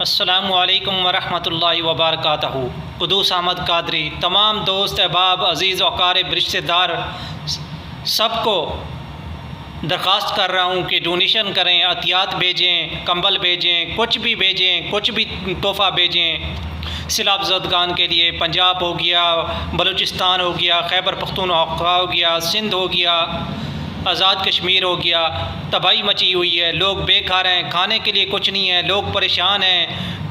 السلام علیکم ورحمۃ اللہ وبرکاتہ۔ قدوس احمد قادری، تمام دوست احباب، عزیز و اقارب، رشتہ دار، سب کو درخواست کر رہا ہوں کہ ڈونیشن کریں، عطیات بھیجیں، کمبل بھیجیں، کچھ بھی بھیجیں، کچھ بھی تحفہ بھیجیں سیلاب زدگان کے لیے۔ پنجاب ہو گیا، بلوچستان ہو گیا، خیبر پختونخوا ہو گیا، سندھ ہو گیا، آزاد کشمیر ہو گیا، تباہی مچی ہوئی ہے، لوگ بے گھر ہیں، کھانے کے لیے کچھ نہیں ہے، لوگ پریشان ہیں۔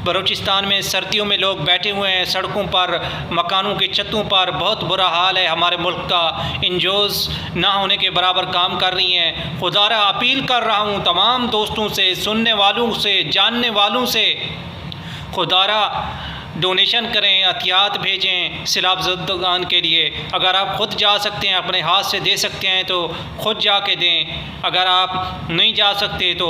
بلوچستان میں سردیوں میں لوگ بیٹھے ہوئے ہیں سڑکوں پر، مکانوں کی چھتوں پر، بہت برا حال ہے ہمارے ملک کا۔ انجوز نہ ہونے کے برابر کام کر رہی ہیں۔ خدا را اپیل کر رہا ہوں تمام دوستوں سے، سننے والوں سے، جاننے والوں سے، خدا را ڈونیشن کریں، عطیات بھیجیں سیلاب زدگان کے لیے۔ اگر آپ خود جا سکتے ہیں، اپنے ہاتھ سے دے سکتے ہیں تو خود جا کے دیں۔ اگر آپ نہیں جا سکتے تو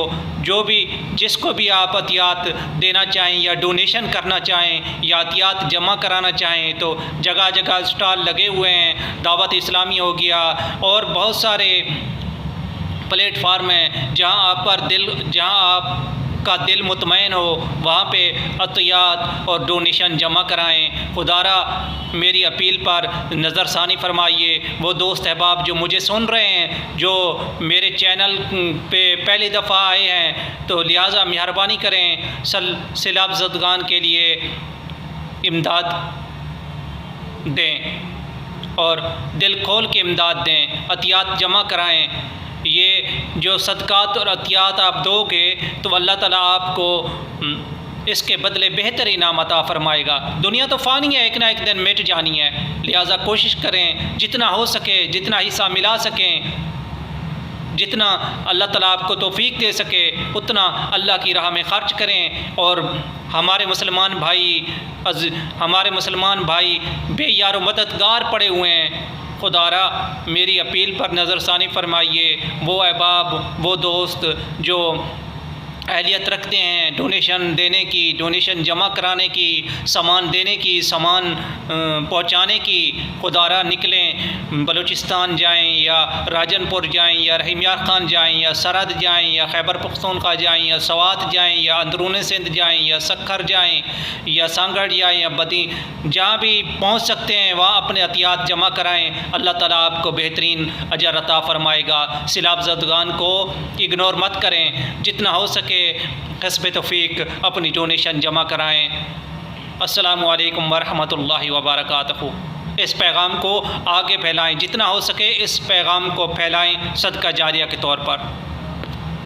جس کو بھی آپ عطیات دینا چاہیں یا ڈونیشن کرنا چاہیں یا عطیات جمع کرانا چاہیں تو جگہ جگہ اسٹال لگے ہوئے ہیں۔ دعوت اسلامی ہو گیا اور بہت سارے پلیٹ فارم ہیں جہاں آپ کا دل مطمئن ہو، وہاں پہ عطیات اور ڈونیشن جمع کرائیں۔ خدا را میری اپیل پر نظر ثانی فرمائیے۔ وہ دوست احباب جو مجھے سن رہے ہیں، جو میرے چینل پہ پہلی دفعہ آئے ہیں، تو لہٰذا مہربانی کریں سیلاب زدگان کے لیے امداد دیں اور دل کھول کے امداد دیں، عطیات جمع کرائیں۔ یہ جو صدقات اور عطیات آپ دو گے تو اللہ تعالیٰ آپ کو اس کے بدلے بہتر انعام عطا فرمائے گا۔ دنیا تو فانی ہے، ایک نہ ایک دن مٹ جانی ہے، لہٰذا کوشش کریں جتنا ہو سکے، جتنا حصہ ملا سکیں، جتنا اللہ تعالیٰ آپ کو توفیق دے سکے اتنا اللہ کی راہ میں خرچ کریں۔ اور ہمارے مسلمان بھائی بے یار و مددگار پڑے ہوئے ہیں، خدا را میری اپیل پر نظر ثانی فرمائیے۔ وہ احباب، وہ دوست جو اہلیت رکھتے ہیں ڈونیشن دینے کی، ڈونیشن جمع کرانے کی، سامان دینے کی، سامان پہنچانے کی، خدا را نکلیں، بلوچستان جائیں یا راجن پور جائیں یا رحیم یار خان جائیں یا سرحد جائیں یا خیبر پختونخوا جائیں یا سوات جائیں یا اندرون سندھ جائیں یا سکھر جائیں یا سانگڑ جائیں یا بدی، جہاں بھی پہنچ سکتے ہیں وہاں اپنے عطیات جمع کرائیں۔ اللہ تعالیٰ آپ کو بہترین اجر عطا فرمائے گا۔ سیلاب زدگان کو اگنور مت کریں، جتنا ہو سکے حسب توفیق اپنی ڈونیشن جمع کرائیں۔ السلام علیکم ورحمۃ اللہ وبرکاتہ۔ اس پیغام کو آگے پھیلائیں، جتنا ہو سکے اس پیغام کو پھیلائیں صدقہ جاریہ کے طور پر۔